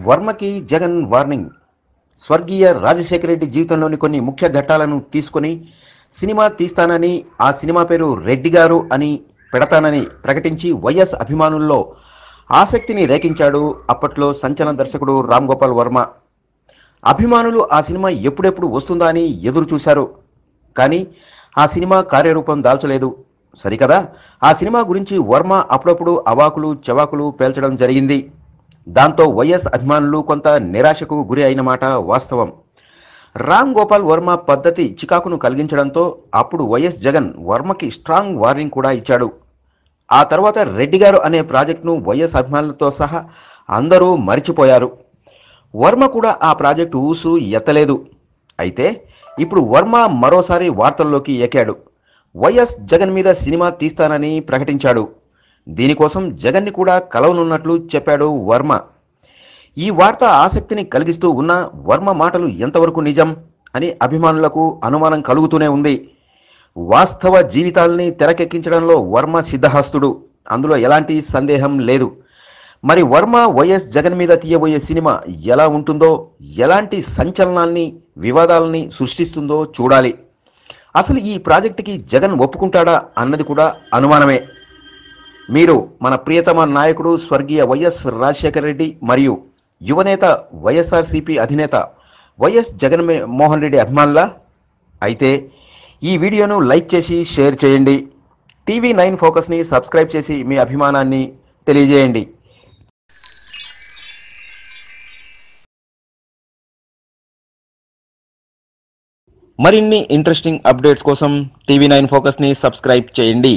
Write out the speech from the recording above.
వర్మకి Jagan warning. స్వర్గీయ రాజశేఖర రెడ్డి జీవితంలోని కొన్ని ముఖ్య ఘట్టాలను తీసుకొని సినిమా తీస్తానని, ఆ సినిమా పేరు రెడ్డి గారు అని పెడతానని ప్రకటించి వైఎస్ అభిమానుల్లో ఆసక్తిని రేకించాడు అప్పట్లో సంచలన దర్శకుడు రామ్ గోపాల్ వర్మ. అభిమానులు ఆ సినిమా ఎప్పుడెప్పుడు వస్తుందా అని ఎదురు చూశారు. కానీ ఆ సినిమా కార్యరూపం దాల్చలేదు. సరికదా, ఆ సినిమా గురించి వర్మ అప్పుడప్పుడు అవాకులు చవాకులు పేల్చడం జరిగింది. దాంతో వైఎస్ అభిమానులు కొంత నిరాశకు గురి అయిన మాట వాస్తవం. రామ్ గోపాల్ వర్మ పద్ధతి చికాకును కలిగించడంతో అప్పుడు వైఎస్ జగన్ వర్మకి స్ట్రాంగ్ వార్నింగ్ కూడా ఇచ్చాడు. ఆ తర్వాత రెడ్డి గారు అనే ప్రాజెక్టును వైఎస్ అభిమానులతో సహా అందరూ మరిచిపోయారు. వర్మ కూడా ఆ ప్రాజెక్టు ఊసు ఎత్తలేదు. అయితే ఇప్పుడు వర్మ మరోసారి వార్తల్లోకి ఎక్కాడు. వైఎస్ జగన్ మీద సినిమా తీస్తానని ప్రకటించాడు. దీనికోసం జగన్ని కూడా కలవనున్నట్లు చెప్పాడు వర్మ. ఈ వార్త ఆసక్తిని కలిగిస్తూ ఉన్న వర్మ మాటలు ఎంతవరకు నిజం అని అభిమానులకు అనుమానం కలుగుతూనే ఉంది. వాస్తవ జీవితాల్ని తెరకెక్కించడంలో వర్మ సిద్ధహస్తుడు, అందులో ఎలాంటి సందేహం లేదు. మరి వర్మ వైఎస్ జగన్ మీద తీయబోయే సినిమా ఎలా ఉంటుందో, ఎలాంటి సంచలనాల్ని వివాదాలని సృష్టిస్తుందో చూడాలి. అసలు ఈ ప్రాజెక్టుకి జగన్ ఒప్పుకుంటాడా అన్నది కూడా అనుమానమే. మీరు మన ప్రియతమ నాయకుడు స్వర్గీయ వైఎస్ రాజశేఖర రెడ్డి మరియు యువనేత వైఎస్ఆర్సీపీ అధినేత వైఎస్ జగన్ మోహన్ రెడ్డి అభిమానులా? అయితే ఈ వీడియోను లైక్ చేసి షేర్ చేయండి. టీవీ9 ఫోకస్ని సబ్స్క్రైబ్ చేసి మీ అభిమానాన్ని తెలియజేయండి. మరిన్ని ఇంట్రెస్టింగ్ అప్డేట్స్ కోసం టీవీ9 ఫోకస్ని సబ్స్క్రైబ్ చేయండి.